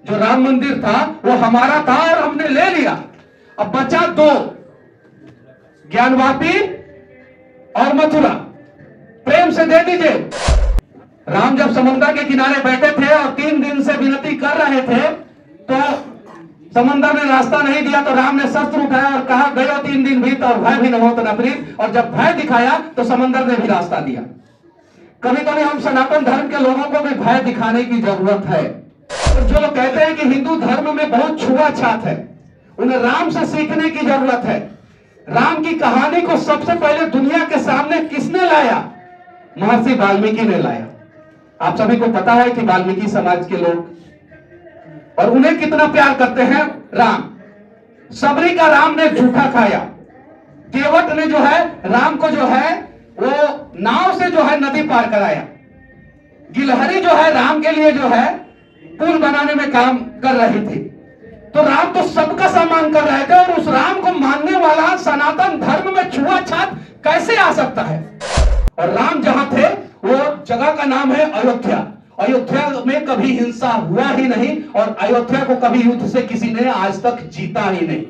जो राम मंदिर था वो हमारा था और हमने ले लिया। अब बचा दो, ज्ञानवापी और मथुरा। प्रेम से दे दीजिए। राम जब समुद्र के किनारे बैठे थे और 3 दिन से विनती कर रहे थे तो समंदर ने रास्ता नहीं दिया, तो राम ने शस्त्र उठाया और कहा गयो 3 दिन बीत और भय भी न हो तो न प्रीत। और जब भय दिखाया तो समंदर ने भी रास्ता दिया। कभी कभी हम सनातन धर्म के लोगों को भी भय दिखाने की जरूरत है। और जो लोग कहते हैं कि हिंदू धर्म में बहुत छुआछूत है, उन्हें राम से सीखने की जरूरत है। राम की कहानी को सबसे पहले दुनिया के सामने किसने लाया? महर्षि वाल्मीकि ने लाया। आप सभी को पता है कि वाल्मीकि समाज के लोग और उन्हें कितना प्यार करते हैं राम। सबरी का राम ने झूठा खाया। केवट ने जो है राम को जो है वो नाव से जो है नदी पार कराया। गिलहरी जो है राम के लिए जो है पुल बनाने में काम कर रही थी। तो राम तो सबका सम्मान कर रहे थे, और उस राम को मानने वाला सनातन धर्म में छुआछूत कैसे आ सकता है? और राम जहां थे वो जगह का नाम है अयोध्या। अयोध्या में कभी हिंसा हुआ ही नहीं, और अयोध्या को कभी युद्ध से किसी ने आज तक जीता ही नहीं।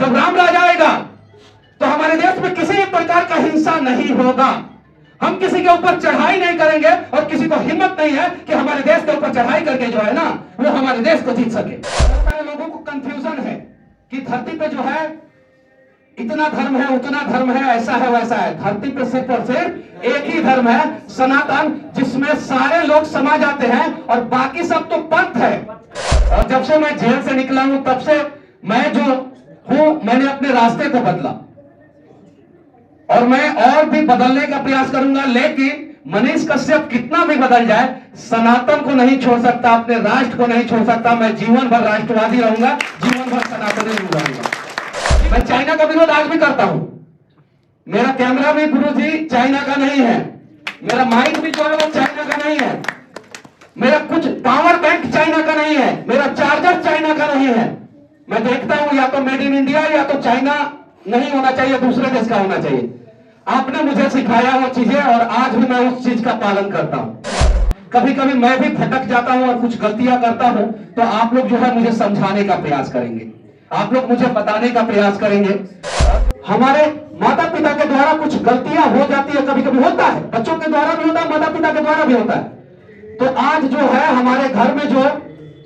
जब राम राज आएगा तो हमारे देश में किसी भी प्रकार का हिंसा नहीं होगा। हम किसी के ऊपर चढ़ाई नहीं करेंगे, और किसी को हिम्मत नहीं है कि हमारे देश के ऊपर चढ़ाई करके जो है ना वो हमारे देश को जीत सके। लोगों को कंफ्यूजन है कि धरती पे जो है इतना धर्म है, उतना धर्म है, ऐसा है वैसा है। धरती पे सिर्फ और सिर्फ एक ही धर्म है, सनातन, जिसमें सारे लोग समा जाते हैं, और बाकी सब तो पंथ है। और जब से मैं जेल से निकला हूं तब से मैं जो हूं, मैंने अपने रास्ते को बदला, और मैं और भी बदलने का प्रयास करूंगा। लेकिन मनीष कश्यप कितना भी बदल जाए, सनातन को नहीं छोड़ सकता, अपने राष्ट्र को नहीं छोड़ सकता। मैं जीवन भर राष्ट्रवादी रहूंगा, जीवन भर सनातनी रहूंगा। मैं चाइना का विरोध आज भी करता हूं। मेरा कैमरा भी गुरु जी चाइना का नहीं है, मेरा माइक भी जो है वो चाइना का नहीं है, मेरा कुछ पावर बैंक चाइना का नहीं है, मेरा चार्जर चाइना का नहीं है। मैं देखता हूं या तो मेड इन इंडिया या तो चाइना नहीं होना चाहिए, दूसरे देश का होना चाहिए। आपने मुझे सिखाया वो चीजें, और आज भी मैं उस चीज का पालन करता हूं। कभी कभी मैं भी भटक जाता हूं और कुछ गलतियां करता हूं, तो आप लोग जो है मुझे समझाने का प्रयास करेंगे, आप लोग मुझे बताने का प्रयास करेंगे। हमारे माता पिता के द्वारा कुछ गलतियां हो जाती है, कभी कभी होता है, बच्चों के द्वारा भी होता है, माता पिता के द्वारा भी होता है। तो आज जो है हमारे घर में जो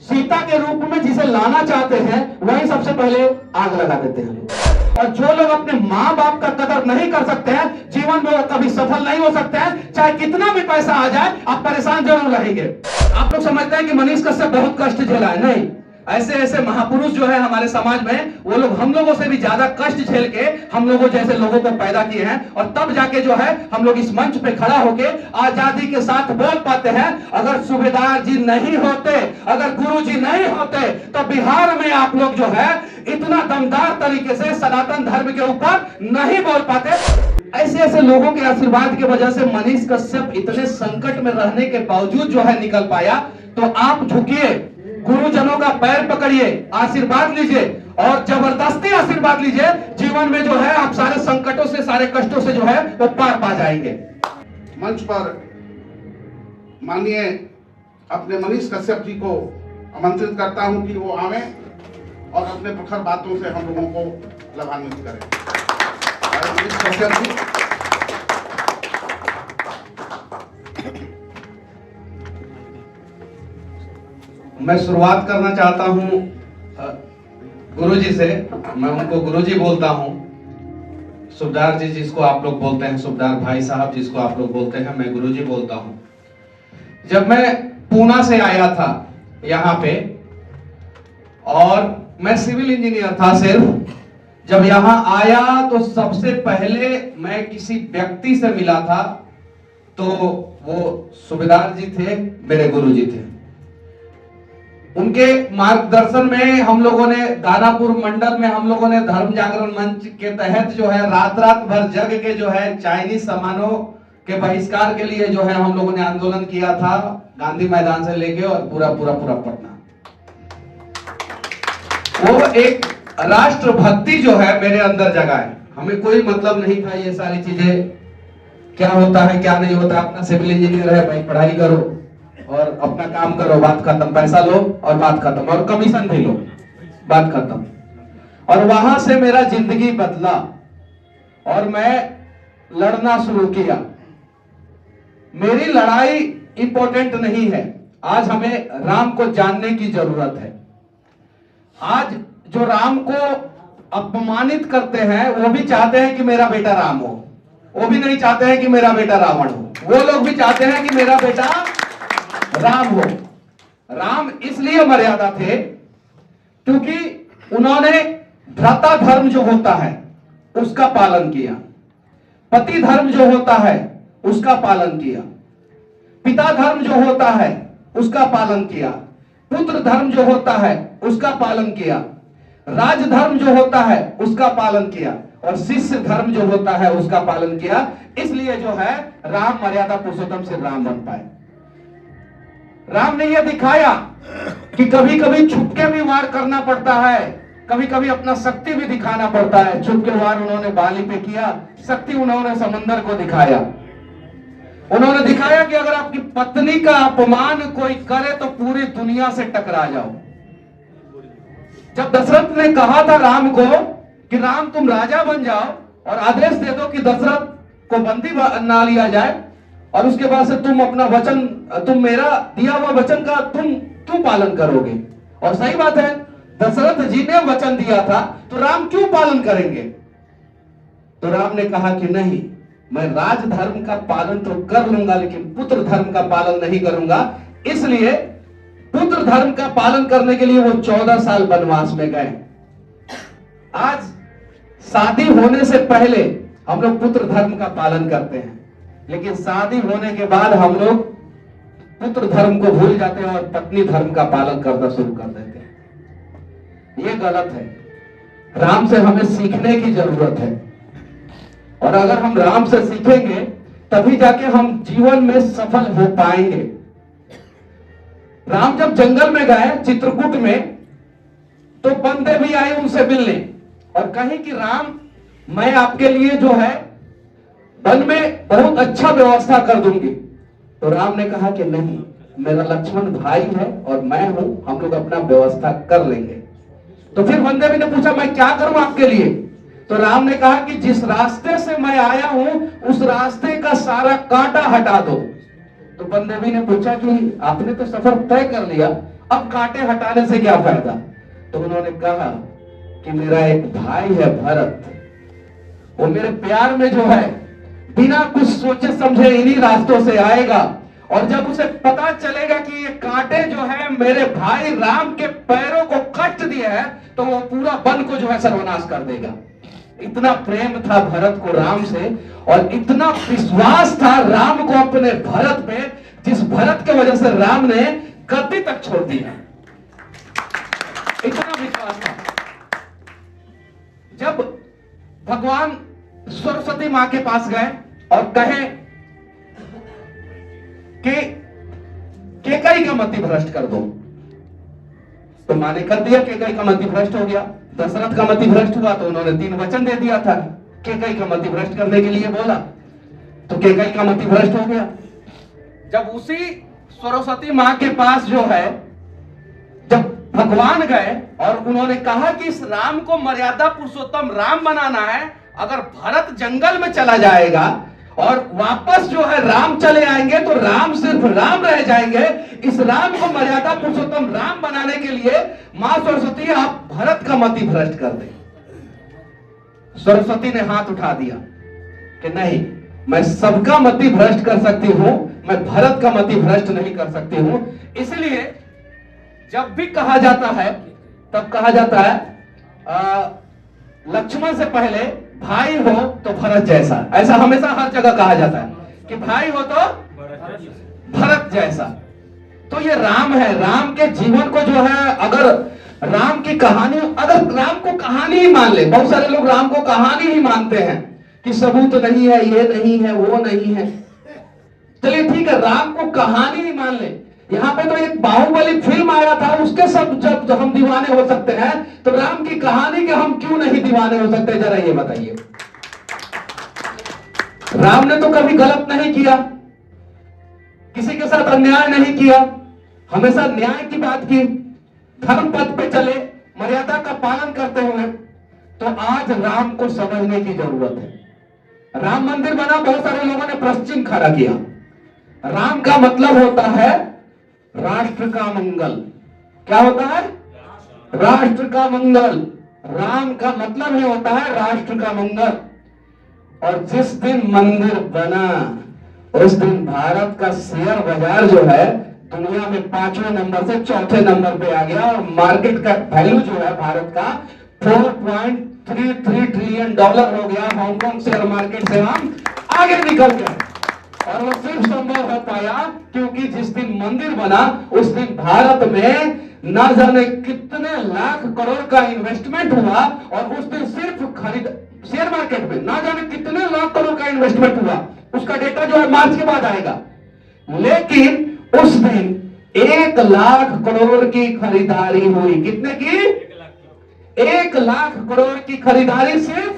सीता के रूप में जिसे लाना चाहते हैं, वही सबसे पहले आग लगा देते हैं। और जो लोग अपने माँ बाप का कदर नहीं कर सकते हैं, जीवन में वो कभी सफल नहीं हो सकते हैं। चाहे कितना भी पैसा आ जाए, आप परेशान जरूर रहेंगे। आप लोग समझते हैं कि मनीष कश्यप बहुत कष्ट झेला है, नहीं। ऐसे ऐसे महापुरुष जो है हमारे समाज में, वो लोग हम लोगों से भी ज्यादा कष्ट झेल के हम लोगों जैसे लोगों को पैदा किए हैं, और तब जाके जो है हम लोग इस मंच पे खड़ा होके आजादी के साथ बोल पाते हैं। अगर सूबेदार जी नहीं होते, अगर गुरु जी नहीं होते, तो बिहार में आप लोग जो है इतना दमदार तरीके से सनातन धर्म के ऊपर नहीं बोल पाते। ऐसे ऐसे लोगों के आशीर्वाद की वजह से मनीष कश्यप इतने संकट में रहने के बावजूद जो है निकल पाया। तो आप झुकिए, गुरुजनों का पैर पकड़िए, आशीर्वाद लीजिए, और जबरदस्ती आशीर्वाद लीजिए। जीवन में जो है आप सारे संकटों से, सारे कष्टों से जो है वो पार पा जाएंगे। मंच पर माननीय अपने मनीष कश्यप जी को आमंत्रित करता हूं कि वो आवे और अपने प्रखर बातों से हम लोगों को लाभान्वित करें। मनीष कश्यप जी, मैं शुरुआत करना चाहता हूं गुरुजी से। मैं उनको गुरुजी बोलता हूं। सुबेदार जी जिसको आप लोग बोलते हैं, सुबेदार भाई साहब जिसको आप लोग बोलते हैं, मैं गुरुजी बोलता हूं। जब मैं पूना से आया था यहाँ पे, और मैं सिविल इंजीनियर था सिर्फ, जब यहाँ आया तो सबसे पहले मैं किसी व्यक्ति से मिला था, तो वो सुबेदार जी थे, मेरे गुरुजी थे। उनके मार्गदर्शन में हम लोगों ने दानापुर मंडल में हम लोगों ने धर्म जागरण मंच के तहत जो है रात रात भर जग के जो है चाइनीज सामानों के बहिष्कार के लिए जो है हम लोगों ने आंदोलन किया था, गांधी मैदान से लेके और पूरा पटना। वो एक राष्ट्रभक्ति जो है मेरे अंदर जगा है। हमें कोई मतलब नहीं था ये सारी चीजें क्या होता है क्या नहीं होता, अपना सिविल इंजीनियर है भाई, पढ़ाई करो, और अपना काम करो, बात खत्म, पैसा लो और बात खत्म, और कमीशन भी लो, बात खत्म। और वहां से मेरा जिंदगी बदला और मैं लड़ना शुरू किया। मेरी लड़ाई इंपॉर्टेंट नहीं है, आज हमें राम को जानने की जरूरत है। आज जो राम को अपमानित करते हैं वो भी चाहते हैं कि मेरा बेटा राम हो, वो भी नहीं चाहते हैं कि मेरा बेटा रावण हो, वो लोग भी चाहते हैं कि मेरा बेटा राम हो। राम इसलिए मर्यादा थे क्योंकि उन्होंने भ्राता धर्म जो होता है उसका पालन किया, पति धर्म जो होता है उसका पालन किया, पिता धर्म जो होता है उसका पालन किया, पुत्र धर्म जो होता है उसका पालन किया, राज धर्म जो होता है उसका पालन किया, और शिष्य धर्म जो होता है उसका पालन किया। इसलिए जो है राम मर्यादा पुरुषोत्तम से राम बन पाए। राम ने यह दिखाया कि कभी कभी छुपके भी वार करना पड़ता है, कभी कभी अपना शक्ति भी दिखाना पड़ता है। छुपके वार उन्होंने बाली पे किया, शक्ति उन्होंने समंदर को दिखाया। उन्होंने दिखाया कि अगर आपकी पत्नी का अपमान कोई करे तो पूरी दुनिया से टकरा जाओ। जब दशरथ ने कहा था राम को कि राम तुम राजा बन जाओ और आदेश दे दो कि दशरथ को बंदी ना लिया जाए, और उसके बाद से तुम अपना वचन, तुम मेरा दिया हुआ वचन का तुम क्यों पालन करोगे। और सही बात है, दशरथ जी ने वचन दिया था तो राम क्यों पालन करेंगे। तो राम ने कहा कि नहीं, मैं राज धर्म का पालन तो कर लूंगा लेकिन पुत्र धर्म का पालन नहीं करूंगा। इसलिए पुत्र धर्म का पालन करने के लिए वो 14 साल वनवास में गए। आज शादी होने से पहले हम लोग पुत्र धर्म का पालन करते हैं, लेकिन शादी होने के बाद हम लोग पुत्र धर्म को भूल जाते हैं और पत्नी धर्म का पालन करना शुरू कर देते हैं। ये गलत है। राम से हमें सीखने की जरूरत है, और अगर हम राम से सीखेंगे तभी जाके हम जीवन में सफल हो पाएंगे। राम जब जंगल में गए चित्रकूट में, तो बंदे भी आए उनसे मिलने और कहे कि राम, मैं आपके लिए जो है वन में बहुत अच्छा व्यवस्था कर दूंगी। तो राम ने कहा कि नहीं, मेरा लक्ष्मण भाई है और मैं हूं, हम लोग अपना व्यवस्था कर लेंगे। तो फिर बंदे ने पूछा मैं क्या करूं आपके लिए। तो राम ने कहा कि जिस रास्ते से मैं आया हूं उस रास्ते का सारा कांटा हटा दो। तो बंदेवी ने पूछा कि आपने तो सफर तय कर लिया, अब कांटे हटाने से क्या फायदा। तो उन्होंने कहा कि मेरा एक भाई है भरत, वो मेरे प्यार में जो है बिना कुछ सोचे समझे इन्हीं रास्तों से आएगा, और जब उसे पता चलेगा कि ये कांटे जो है मेरे भाई राम के पैरों को कष्ट दिए है, तो वो पूरा वन को जो है सर्वनाश कर देगा। इतना प्रेम था भरत को राम से, और इतना विश्वास था राम को अपने भरत पे, जिस भरत के वजह से राम ने गद्दी तक छोड़ दिया। इतना विश्वास था। जब भगवान सरस्वती मां के पास गए और कहे कि केकई का मति भ्रष्ट कर दो, तो मां ने कर दिया, केकई का मति भ्रष्ट हो गया। दशरथ का मति भ्रष्ट हुआ तो उन्होंने 3 वचन दे दिया था, केकई का मति भ्रष्ट करने के लिए बोला, तो केकई का मति भ्रष्ट हो गया। जब उसी सरस्वती मां के पास जो है, जब भगवान गए और उन्होंने कहा कि इस राम को मर्यादा पुरुषोत्तम राम बनाना है, अगर भरत जंगल में चला जाएगा और वापस जो है राम चले आएंगे तो राम सिर्फ राम रह जाएंगे, इस राम को मर्यादा पुरुषोत्तम राम बनाने के लिए मां सरस्वती आप भरत का मति भ्रष्ट कर दे। सरस्वती ने हाथ उठा दिया कि नहीं, मैं सबका मति भ्रष्ट कर सकती हूं, मैं भरत का मति भ्रष्ट नहीं कर सकती हूं। इसलिए जब भी कहा जाता है तब कहा जाता है लक्ष्मण से पहले भाई हो तो भरत जैसा, ऐसा हमेशा हर जगह कहा जाता है कि भाई हो तो भरत जैसा। तो ये राम है, राम के जीवन को जो है, अगर राम की कहानी, अगर राम को कहानी ही मान ले, बहुत सारे लोग राम को कहानी ही मानते हैं कि सबूत नहीं है, ये नहीं है, वो नहीं है। चलिए ठीक है, राम को कहानी ही मान ले। यहाँ पे तो एक बाहुबली फिल्म आया था, उसके सब जब हम दीवाने हो सकते हैं, तो राम की कहानी के हम क्यों नहीं दीवाने हो सकते, जरा ये बताइए। राम ने तो कभी गलत नहीं किया किसी के साथ अन्याय नहीं किया, हमेशा न्याय की बात की, धर्म पथ पे चले, मर्यादा का पालन करते हुए। तो आज राम को समझने की जरूरत है। राम मंदिर बना, बहुत सारे लोगों ने प्रश्न खड़ा किया। राम का मतलब होता है राष्ट्र का मंगल। क्या होता है? राष्ट्र का मंगल। राम का मतलब ही होता है राष्ट्र का मंगल। और जिस दिन मंदिर बना उस दिन भारत का शेयर बाजार जो है दुनिया में 5वें नंबर से 4थे नंबर पे आ गया, और मार्केट का वैल्यू जो है भारत का $4.33 ट्रिलियन हो गया। हांगकांग शेयर मार्केट से हम आगे निकल गए। और वो सिर्फ संभव हो पाया क्योंकि जिस दिन मंदिर बना उस दिन भारत में न जाने कितने लाख करोड़ का इन्वेस्टमेंट हुआ, और उस दिन सिर्फ खरीद शेयर मार्केट में ना जाने कितने लाख करोड़ का इन्वेस्टमेंट हुआ। उसका डेटा जो है मार्च के बाद आएगा। लेकिन उस दिन 1 लाख करोड़ की खरीदारी हुई। कितने की? 1 लाख करोड़ की खरीदारी सिर्फ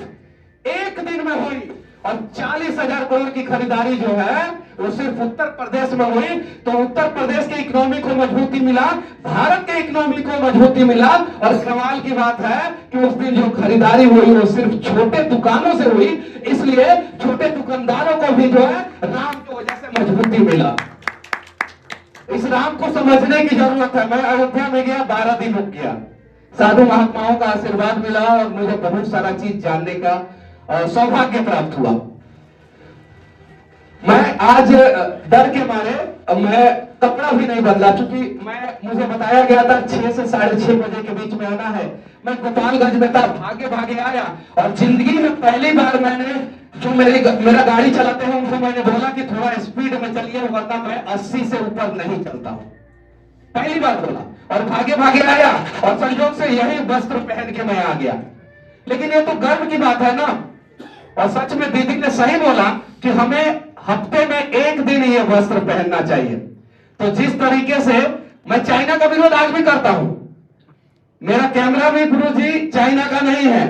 एक दिन में हुई। और 40,000 करोड़ की खरीदारी जो है वो सिर्फ उत्तर प्रदेश में हुई। तो उत्तर प्रदेश के इकोनॉमी को मजबूती मिला, भारत के इकोनॉमी को मजबूती मिला। और सवाल की बात है कि उस दिन जो खरीदारी हुई वो सिर्फ छोटे दुकानों से हुई, इसलिए छोटे दुकानदारों को भी जो है राम की वजह से मजबूती मिला। इस राम को समझने की जरूरत है। मैं अयोध्या में गया, 12 दिन रुक गया, साधु महात्माओं का आशीर्वाद मिला और मुझे बहुत सारा चीज जानने का सौभाग्य प्राप्त हुआ। मैं आज डर के मारे मैं कपड़ा भी नहीं बदला, क्योंकि मुझे बताया गया था 6 से 6:30 बजे के बीच में आना है। मैं गोपालगंज में था, भागे भागे आया। और जिंदगी में पहली बार मैंने जो मेरा गाड़ी चलाते हैं उनको मैंने बोला कि थोड़ा स्पीड में चलिए, वरना मैं 80 से ऊपर नहीं चलता हूं। पहली बार बोला और भागे भागे आया, और संयोग से यही वस्त्र पहन के मैं आ गया। लेकिन ये तो गर्व की बात है ना। और सच में दीदी ने सही बोला कि हमें हफ्ते में 1 दिन ये वस्त्र पहनना चाहिए। तो जिस तरीके से मैं चाइना का विरोध आज भी करता हूं, मेरा कैमरा भी गुरुजी चाइना का नहीं है,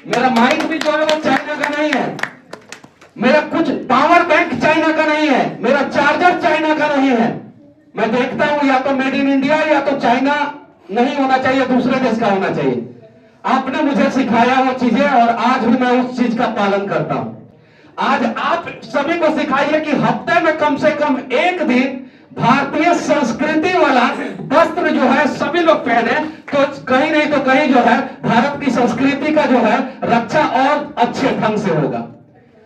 मेरा माइक भी जो है वो चाइना का नहीं है, मेरा कुछ पावर बैंक चाइना का नहीं है, मेरा चार्जर चाइना का नहीं है। मैं देखता हूं या तो मेड इन इंडिया या तो चाइना नहीं होना चाहिए, दूसरे देश का होना चाहिए। आपने मुझे सिखाया वो चीजें और आज भी मैं उस चीज का पालन करता हूं। आज आप सभी को सिखाइए कि हफ्ते में कम से कम 1 दिन भारतीय संस्कृति वाला वस्त्र जो है सभी लोग पहने, तो कहीं नहीं तो कहीं जो है भारत की संस्कृति का जो है रक्षा और अच्छे ढंग से होगा।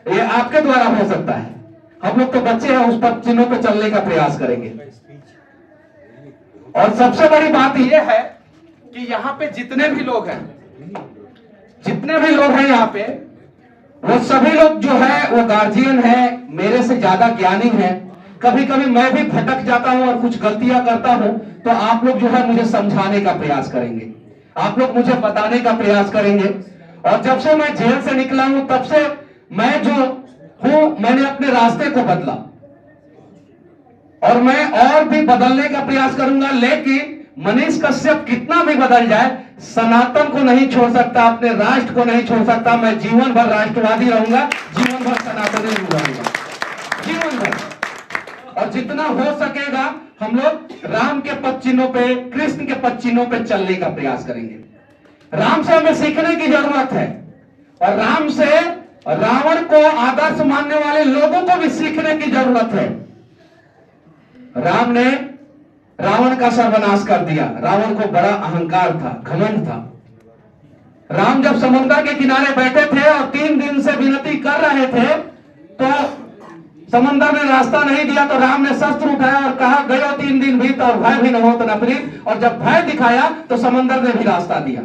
ये आपके द्वारा हो सकता है। हम लोग तो बच्चे हैं, उस पर चिन्हों पर चलने का प्रयास करेंगे। और सबसे बड़ी बात यह है कि यहाँ पे जितने भी लोग हैं यहाँ पे, वो सभी लोग जो है वो गार्जियन है, मेरे से ज्यादा ज्ञानी है। कभी कभी मैं भी भटक जाता हूं और कुछ गलतियां करता हूं, तो आप लोग जो है मुझे समझाने का प्रयास करेंगे, आप लोग मुझे बताने का प्रयास करेंगे। और जब से मैं जेल से निकला हूं तब से मैं जो हूं, मैंने अपने रास्ते को बदला और मैं और भी बदलने का प्रयास करूंगा। लेकिन मनीष कश्यप कितना भी बदल जाए, सनातन को नहीं छोड़ सकता, अपने राष्ट्र को नहीं छोड़ सकता। मैं जीवन भर राष्ट्रवादी रहूंगा, जीवन भर सनातनी रहूंगा, जीवन भर। और जितना हो सकेगा हम लोग राम के पद चिन्हों पे, कृष्ण के पद चिन्हों पे चलने का प्रयास करेंगे। राम से हमें सीखने की जरूरत है, और राम से रावण को आदर्श मानने वाले लोगों को भी सीखने की जरूरत है। राम ने रावण का सर्वनाश कर दिया। रावण को बड़ा अहंकार था, घमंड था। राम जब समुद्र के किनारे बैठे थे और 3 दिन से विनती कर रहे थे, तो समुद्र ने रास्ता नहीं दिया, तो राम ने शस्त्र उठाया और कहा, गयो 3 दिन बीत और भय भी न हो तो न प्रीत। और जब भय दिखाया तो समुद्र ने भी रास्ता दिया।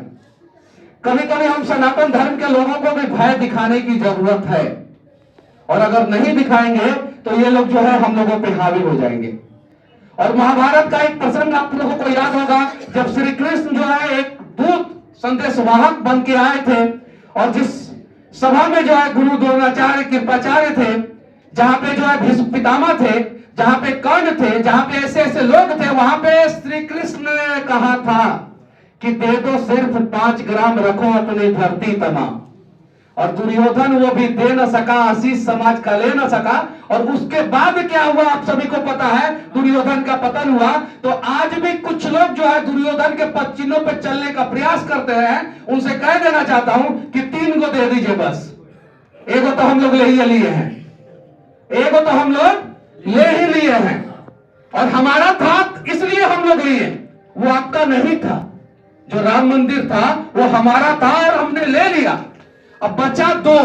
कभी कभी हम सनातन धर्म के लोगों को भी भय दिखाने की जरूरत है, और अगर नहीं दिखाएंगे तो ये लोग जो है हम लोगों पे हावी हो जाएंगे। और महाभारत का एक प्रसंग आप लोगों को याद होगा, जब श्री कृष्ण जो है एक दूत संदेशवाहक बन के आए थे, और जिस सभा में जो है गुरु द्रोणाचार्य कृपाचार्य थे, जहां पे जो है भीष्म पितामह थे, जहां पे कर्ण थे, जहां पे ऐसे ऐसे लोग थे, वहां पे श्री कृष्ण ने कहा था कि दे दो सिर्फ 5 ग्राम, रखो अपनी धरती तमाम। और दुर्योधन वो भी दे न सका, आशीष समाज का ले न सका। और उसके बाद क्या हुआ आप सभी को पता है, दुर्योधन का पतन हुआ। तो आज भी कुछ लोग जो है दुर्योधन के पद चिन्हों पर चलने का प्रयास करते हैं। उनसे कह देना चाहता हूं कि 3 को दे दीजिए बस। एगो तो हम लोग ले ही लिए हैं, एगो तो हम लोग ले ही लिए हैं, और हमारा था इसलिए हम लोग लिए, वो आपका नहीं था। जो राम मंदिर था वो हमारा था और हमने ले लिया। अब बचा 2,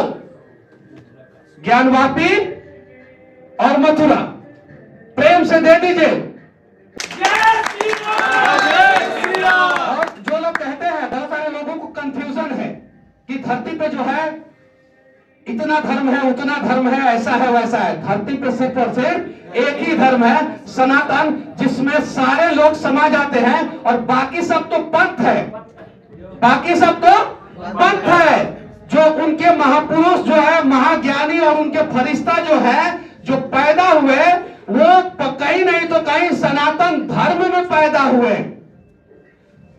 ज्ञानवापी और मथुरा। प्रेम से दे दीजिए। और जो लोग कहते हैं, बहुत सारे लोगों को कंफ्यूजन है कि धरती पे जो है इतना धर्म है, उतना धर्म है, ऐसा है वैसा है। धरती पे सिर्फ और सिर्फ एक ही धर्म है, सनातन, जिसमें सारे लोग समा जाते हैं। और बाकी सब तो पंथ है, बाकी सब तो पंथ है। जो उनके महापुरुष जो है, महाज्ञानी और उनके फरिश्ता जो है, जो पैदा हुए, वो कहीं नहीं तो कहीं सनातन धर्म में पैदा हुए।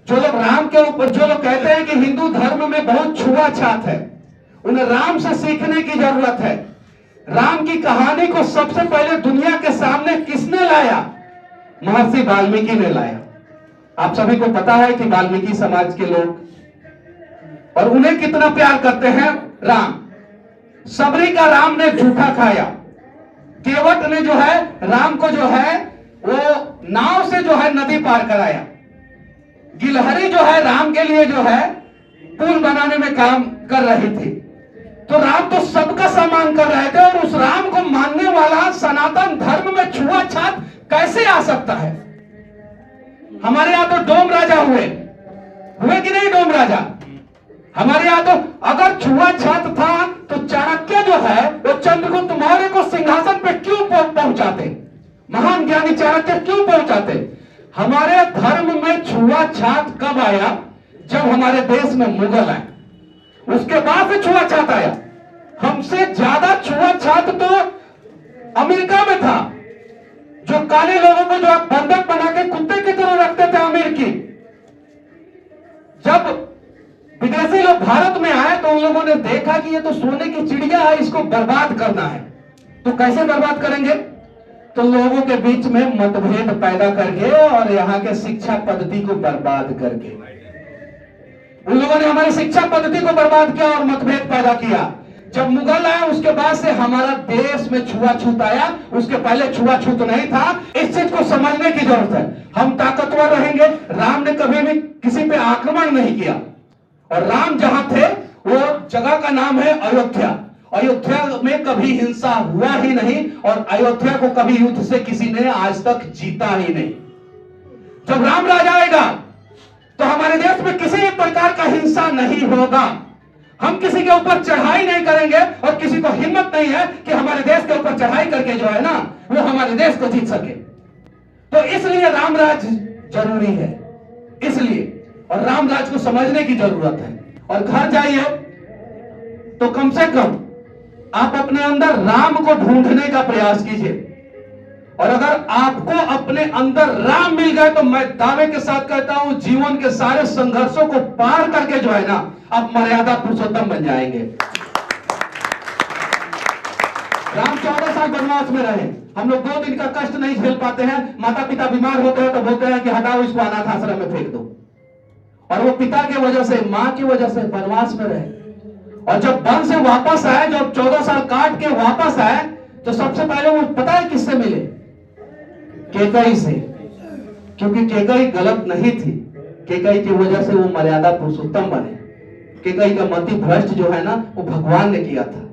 जो लोग राम के ऊपर, जो लोग कहते हैं कि हिंदू धर्म में बहुत छुआछात है, उन्हें राम से सीखने की जरूरत है। राम की कहानी को सबसे पहले दुनिया के सामने किसने लाया? महर्षि वाल्मीकि ने लाया। आप सभी को पता है कि वाल्मीकि समाज के लोग और उन्हें कितना प्यार करते हैं राम। सबरी का राम ने जूठा खाया। केवट ने जो है राम को जो है वो नाव से जो है नदी पार कराया। गिलहरी जो है राम के लिए जो है पुल बनाने में काम कर रही थी। तो राम तो सबका सम्मान कर रहे थे, और उस राम को मानने वाला सनातन धर्म में छुआछात कैसे आ सकता है? हमारे यहां तो डोम राजा हुए कि नहीं? डोम राजा हमारे यहां तो अगर छुआछात था तो चाणक्य जो है वो चंद्रगुप्त मौर्य को सिंहासन पे क्यों पहुंचाते? महान ज्ञानी चाणक्य क्यों पहुंचाते? हमारे धर्म में छुआछात कब आया? जब हमारे देश में मुगल आए, उसके बाद से छुआछात आया। हमसे ज्यादा छुआछात तो अमेरिका में था। जो काले लोगों को जो आप बंधक बना के कुत्ते की तरह रखते थे अमेरिकी, जब विदेशी लोग भारत में आए तो उन लोगों ने देखा कि ये तो सोने की चिड़िया है, इसको बर्बाद करना है। तो कैसे बर्बाद करेंगे? तो लोगों के बीच में मतभेद पैदा करके और यहाँ के शिक्षा पद्धति को बर्बाद करके उन लोगों ने हमारी शिक्षा पद्धति को बर्बाद किया और मतभेद पैदा किया। जब मुगल आया उसके बाद से हमारा देश में छुआछूत आया, उसके पहले छुआछूत नहीं था। इस चीज को समझने की जरूरत है। हम ताकतवर रहेंगे। राम ने कभी भी किसी पे आक्रमण नहीं किया, और राम जहां थे वो जगह का नाम है अयोध्या। अयोध्या में कभी हिंसा हुआ ही नहीं, और अयोध्या को कभी युद्ध से किसी ने आज तक जीता ही नहीं। जब राम राज आएगा तो हमारे देश में किसी भी प्रकार का हिंसा नहीं होगा। हम किसी के ऊपर चढ़ाई नहीं करेंगे, और किसी को हिम्मत नहीं है कि हमारे देश के ऊपर चढ़ाई करके जो है ना वो हमारे देश को जीत सके। तो इसलिए राम राज जरूरी है, इसलिए, और राम राज को समझने की जरूरत है। और घर जाइए तो कम से कम आप अपने अंदर राम को ढूंढने का प्रयास कीजिए। और अगर आपको अपने अंदर राम मिल गए तो मैं दावे के साथ कहता हूं जीवन के सारे संघर्षों को पार करके जो है ना आप मर्यादा पुरुषोत्तम बन जाएंगे। राम 14 साल वनवास में रहे। हम लोग 2 दिन का कष्ट नहीं झेल पाते हैं। माता पिता बीमार होते हैं तो बोलते हैं कि हटाओ इसको अनाथ आश्रम में फेंक दो, और वो पिता की वजह से, मां की वजह से वनवास में रहे। और जब वन से वापस आए, जब 14 साल काट के वापस आए, तो सबसे पहले वो पता है किससे मिले? कैकेयी से। क्योंकि कैकेयी गलत नहीं थी, कैकेयी की वजह से वो मर्यादा पुरुषोत्तम बने। कैकेयी का मति भ्रष्ट जो है ना वो भगवान ने किया था।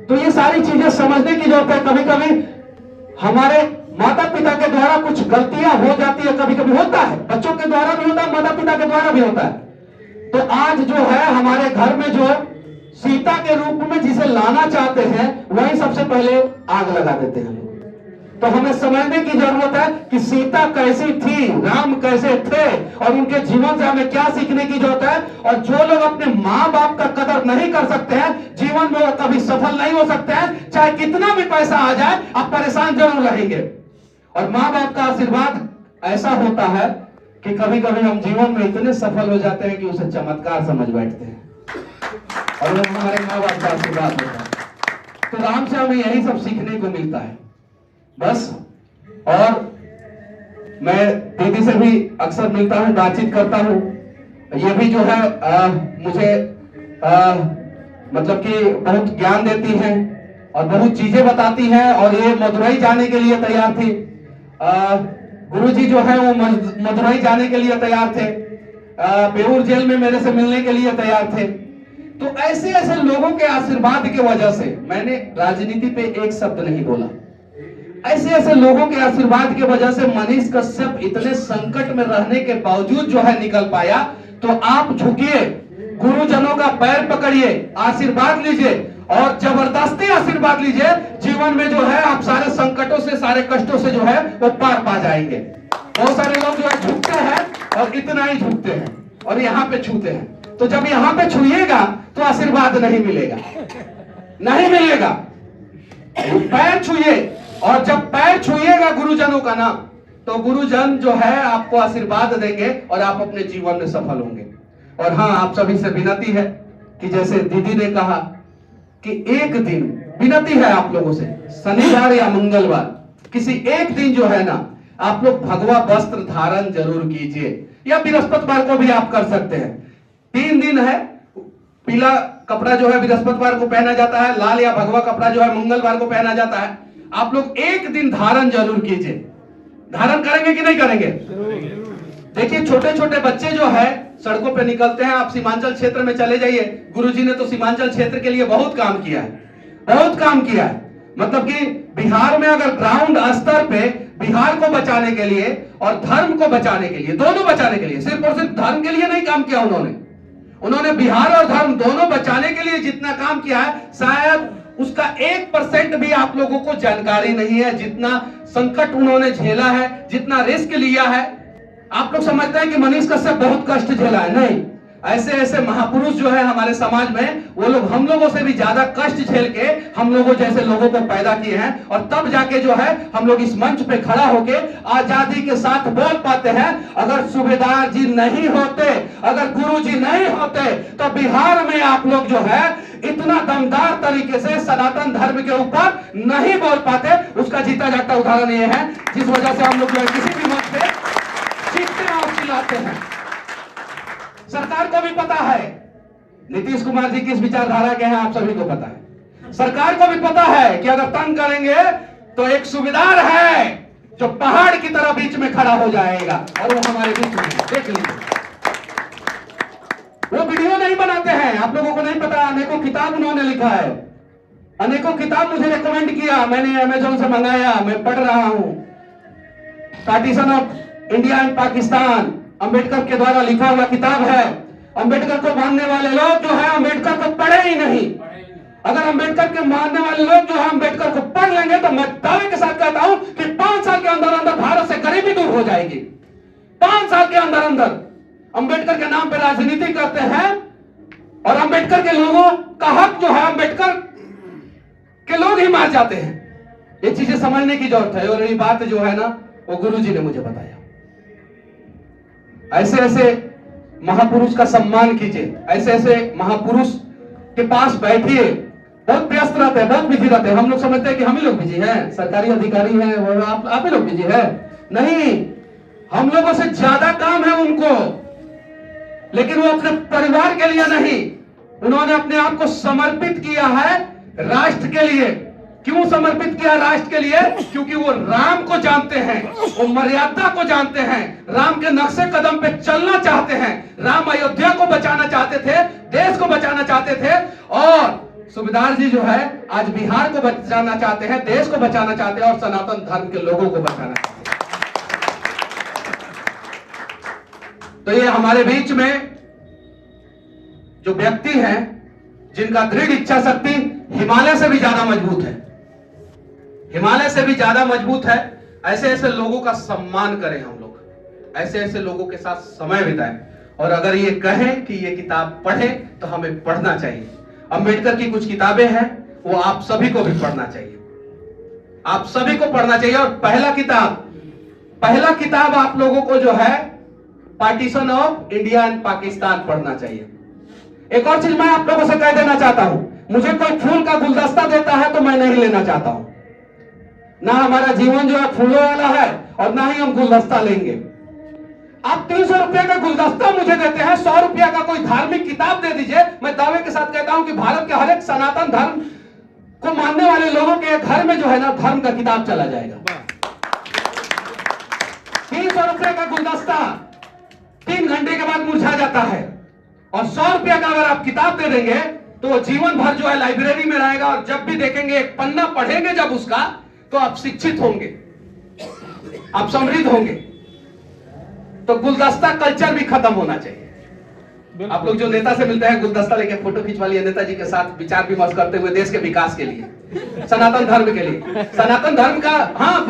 तो ये सारी चीजें समझने की जरूरत है। कभी कभी हमारे माता पिता के द्वारा कुछ गलतियां हो जाती है, कभी कभी होता है, बच्चों के द्वारा भी होता है, माता पिता के द्वारा भी होता है। तो आज जो है हमारे घर में जो सीता के रूप में जिसे लाना चाहते हैं वही सबसे पहले आग लगा देते हैं। तो हमें समझने की जरूरत है कि सीता कैसी थी, राम कैसे थे, और उनके जीवन से हमें क्या सीखने की जरूरत है। और जो लोग अपने माँ बाप का कदर नहीं कर सकते हैं, जीवन में वो कभी सफल नहीं हो सकते हैं। चाहे कितना भी पैसा आ जाए आप परेशान जरूर रहेंगे। और माँ बाप का आशीर्वाद ऐसा होता है कि कभी कभी हम जीवन में इतने सफल हो जाते हैं कि उसे चमत्कार समझ बैठते हैं। और वो हमारे माँ बाप का आशीर्वाद होता है। तो राम से हमें यही सब सीखने को मिलता है बस। और मैं दीदी से भी अक्सर मिलता हूँ, बातचीत करता हूँ। ये भी जो है मुझे मतलब कि बहुत ज्ञान देती हैं और बहुत चीजें बताती हैं। और ये मदुरई जाने के लिए तैयार थी। गुरुजी जो है वो मदुरई जाने के लिए तैयार थे, बेऊर जेल में मेरे से मिलने के लिए तैयार थे। तो ऐसे ऐसे लोगों के आशीर्वाद की वजह से मैंने राजनीति पे एक शब्द नहीं बोला। ऐसे ऐसे लोगों के आशीर्वाद की वजह से मनीष कश्यप इतने संकट में रहने के बावजूद जो है निकल पाया। तो आप झुकिए, गुरुजनों का पैर पकड़िए, आशीर्वाद लीजिए और जबरदस्ती आशीर्वाद लीजिए। जीवन में जो है आप सारे संकटों से, सारे कष्टों से जो है वो पार पा जाएंगे। बहुत सारे लोग जो है झुकते हैं और इतना ही झुकते हैं और यहाँ पे छूते हैं। तो जब यहाँ पे छुइएगा तो आशीर्वाद नहीं मिलेगा, नहीं मिलेगा। पैर छुइए और जब पैर छुइएगा गुरुजनों का नाम, तो गुरुजन जो है आपको आशीर्वाद देंगे और आप अपने जीवन में सफल होंगे। और हाँ, आप सभी से विनती है कि जैसे दीदी ने कहा कि एक दिन, विनती है आप लोगों से, शनिवार या मंगलवार किसी एक दिन जो है ना, आप लोग भगवा वस्त्र धारण जरूर कीजिए, या बृहस्पतिवार को भी आप कर सकते हैं। 3 दिन है, पीला कपड़ा जो है बृहस्पतिवार को पहना जाता है, लाल या भगवा कपड़ा जो है मंगलवार को पहना जाता है। आप लोग एक दिन धारण जरूर कीजिए। धारण करेंगे कि नहीं करेंगे? देखिए छोटे छोटे बच्चे जो है सड़कों पे निकलते हैं। आप सीमांचल क्षेत्र में चले जाइए, गुरुजी ने तो सीमांचल क्षेत्र के लिए बहुत काम किया है, बहुत काम किया है। मतलब कि बिहार में अगर ग्राउंड स्तर पे बिहार को बचाने के लिए और धर्म को बचाने के लिए, दोनों बचाने के लिए, सिर्फ और सिर्फ धर्म के लिए नहीं काम किया उन्होंने बिहार और धर्म दोनों बचाने के लिए जितना काम किया है, शायद उसका 1% भी आप लोगों को जानकारी नहीं है। जितना संकट उन्होंने झेला है, जितना रिस्क लिया है। आप लोग समझते हैं कि मनीष कश्यप बहुत कष्ट झेला है, नहीं। ऐसे ऐसे महापुरुष जो है हमारे समाज में, वो लोग हम लोगों से भी ज्यादा कष्ट झेल के हम लोगों जैसे लोगों को पैदा किए हैं। और तब जाके जो है हम लोग इस मंच पे खड़ा होके आजादी के साथ बोल पाते हैं। अगर सूबेदार जी नहीं होते, अगर गुरु जी नहीं होते, तो बिहार में आप लोग जो है इतना दमदार तरीके से सनातन धर्म के ऊपर नहीं बोल पाते। उसका जीता जागता उदाहरण ये है, जिस वजह से हम लोग जो है किसी भी मंच पे चीखते और चिल्लाते हैं। सरकार को भी पता है नीतीश कुमार जी किस विचारधारा के हैं, आप सभी को पता है। सरकार को भी पता है कि अगर तंग करेंगे तो एक सूबेदार है जो पहाड़ की तरह बीच में खड़ा हो जाएगा, और वो हमारे बीच में, देख लीजिए। वो वीडियो नहीं बनाते हैं, आप लोगों को नहीं पता। अनेकों किताब उन्होंने लिखा है, अनेकों किताब मुझे रिकमेंड किया, मैंने अमेजोन से मंगाया, मैं पढ़ रहा हूं। Partition of India and Pakistan, Ambedkar के द्वारा लिखा हुआ किताब है। अंबेडकर को मानने वाले लोग जो है अंबेडकर को पढ़े ही नहीं। अगर अंबेडकर के मानने वाले लोग जो है अंबेडकर को पढ़ लेंगे तो मैं दावे के साथ कहता हूं कि 5 साल के अंदर अंदर भारत से गरीबी दूर हो जाएगी। 5 साल के अंदर अंदर। अंबेडकर के नाम पे राजनीति करते हैं और अंबेडकर के लोगों का हक जो है अंबेडकर के लोग ही मार जाते हैं। ये चीजें समझने की जरूरत है। और ये बात जो है ना, वो गुरुजी ने मुझे बताया। ऐसे ऐसे महापुरुष का सम्मान कीजिए, ऐसे ऐसे महापुरुष के पास बैठिए। बहुत व्यस्त रहते हैं, बहुत बिजी रहते हैं। हम लोग समझते हैं कि हम ही लोग बिजी हैं, सरकारी अधिकारी हैं, वो आप ही लोग बिजी है। नहीं, हम लोगों से ज्यादा काम है उनको, लेकिन वो अपने परिवार के लिए नहीं, उन्होंने अपने आप को समर्पित किया है राष्ट्र के लिए। क्यों समर्पित किया राष्ट्र के लिए? क्योंकि वो राम को जानते हैं, वो मर्यादा को जानते हैं, राम के नक्शे कदम पे चलना चाहते हैं। राम अयोध्या को बचाना चाहते थे, देश को बचाना चाहते थे। और सूबेदार जी जो है आज बिहार को बचाना चाहते हैं, देश को बचाना चाहते हैं और सनातन धर्म के लोगों को बचाना चाहते हैं। तो ये हमारे बीच में जो व्यक्ति हैं, जिनका दृढ़ इच्छा शक्ति हिमालय से भी ज्यादा मजबूत है, हिमालय से भी ज्यादा मजबूत है, ऐसे ऐसे लोगों का सम्मान करें हम लोग, ऐसे ऐसे लोगों के साथ समय बिताएं। और अगर ये कहें कि ये किताब पढ़ें तो हमें पढ़ना चाहिए। अंबेडकर की कुछ किताबें हैं, वो आप सभी को भी पढ़ना चाहिए, आप सभी को पढ़ना चाहिए। और पहला किताब आप लोगों को जो है partition of India and Pakistan पढ़ना चाहिए। एक और चीज मैं आप लोगों से कह देना चाहता हूं, मुझे कोई फूल का गुलदस्ता देता है तो मैं नहीं लेना चाहता हूं। ना हमारा जीवन जो है फूलों वाला है और ना ही हम गुलदस्ता लेंगे। आप 300 रुपए का गुलदस्ता मुझे देते हैं, 100 रुपया का कोई धार्मिक किताब दे दीजिए, मैं दावे के साथ कहता हूं कि भारत के हर एक सनातन धर्म को मानने वाले लोगों के घर में जो है ना धर्म का किताब चला जाएगा। 300 रुपए का गुलदस्ता 3 घंटे के बाद मुरझा जाता है, और 100 रुपया का अगर आप किताब दे देंगे तो जीवन भर जो है लाइब्रेरी में रहेगा, और जब भी देखेंगे एक पन्ना पढ़ेंगे जब उसका, तो आप शिक्षित होंगे, आप समृद्ध होंगे। तो गुलदस्ता कल्चर भी खत्म होना चाहिए। आप लोग जो नेता से मिलते हैं गुलदस्ता लेके फोटो खिंचवा लिए नेताजी के साथ विचार विमर्श करते हुए देश के विकास के लिए, सनातन धर्म के लिए, सनातन धर्म का। हाँ,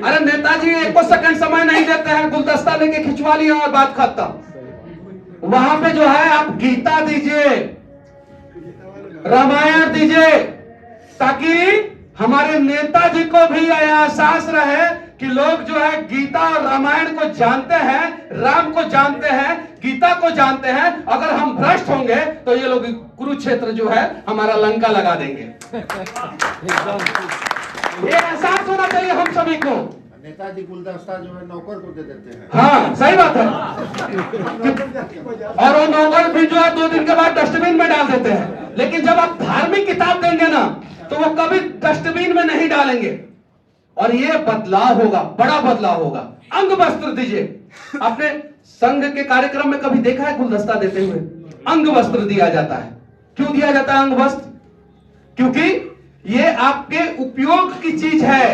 अरे नेताजी एक सेकंड समय नहीं देते हैं, गुलदस्ता लेके खिंचवा लिया और बात खत्म। वहां पे जो है आप गीता दीजिए, रामायण दीजिए, ताकि हमारे नेताजी को भी यह एहसास रहे कि लोग जो है गीता और रामायण को जानते हैं, राम को जानते हैं, गीता को जानते हैं। अगर हम भ्रष्ट होंगे तो ये लोग कुरुक्षेत्र जो है हमारा लंका लगा देंगे। ये एहसास होना चाहिए हम सभी को। नेताजी गुलदस्ता जो है नौकर को दे देते हैं। हाँ, सही बात है। और वो नौकर भी जो है 2 दिन के बाद डस्टबिन में डाल देते हैं। लेकिन जब आप धार्मिक किताब देंगे ना तो वो कभी डस्टबिन में नहीं डालेंगे, और ये बदलाव होगा, बड़ा बदलाव होगा। अंग वस्त्र दीजिए। आपने संघ के कार्यक्रम में कभी देखा है गुलदस्ता देते हुए? अंग वस्त्र दिया जाता है। क्यों दिया जाता है अंग वस्त्र? क्योंकि ये आपके उपयोग की चीज है,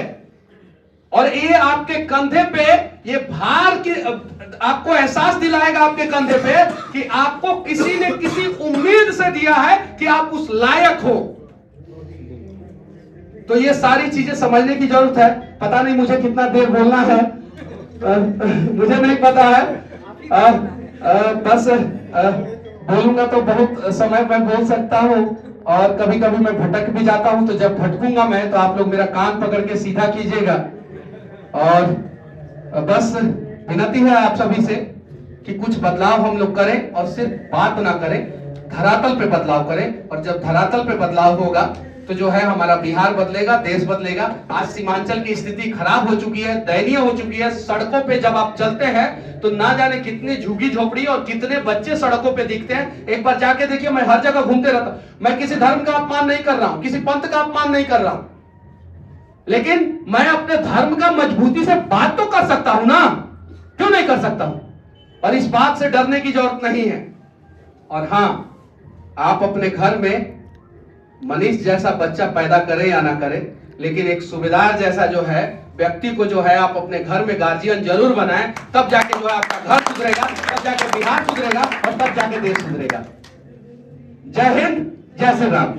और ये आपके कंधे पे ये भार की आपको एहसास दिलाएगा आपके कंधे पे कि आपको किसी ने किसी उम्मीद से दिया है कि आप उस लायक हो। तो ये सारी चीजें समझने की जरूरत है। पता नहीं मुझे कितना देर बोलना है, मुझे नहीं पता है। बस बोलूंगा तो बहुत समय मैं बोल सकता हूं, और कभी कभी मैं भटक भी जाता हूं। तो जब भटकूंगा मैं तो आप लोग मेरा कान पकड़ के सीधा कीजिएगा। और बस विनती है आप सभी से कि कुछ बदलाव हम लोग करें, और सिर्फ बात ना करें, धरातल पे बदलाव करें। और जब धरातल पे बदलाव होगा तो जो है हमारा बिहार बदलेगा, देश बदलेगा। आज सीमांचल की स्थिति खराब हो चुकी है, दयनीय हो चुकी है। सड़कों पे जब आप चलते हैं तो ना जाने कितनी झुग्गी झोपड़ी और कितने बच्चे सड़कों पे दिखते हैं। एक बार जाके देखिए, मैं हर जगह घूमते रहता हूं। मैं किसी धर्म का अपमान नहीं कर रहा हूं, किसी पंथ का अपमान नहीं कर रहा हूं, लेकिन मैं अपने धर्म का मजबूती से बात तो कर सकता हूं ना, क्यों नहीं कर सकता हूं? और इस बात से डरने की जरूरत नहीं है। और हां, आप अपने घर में मनीष जैसा बच्चा पैदा करें या ना करें, लेकिन एक सूबेदार जैसा जो है व्यक्ति को जो है आप अपने घर में गार्जियन जरूर बनाएं। तब जाके जो है आपका घर सुधरेगा, तब जाके बिहार सुधरेगा, और तब जाके देश सुधरेगा। जय हिंद, जय श्री राम।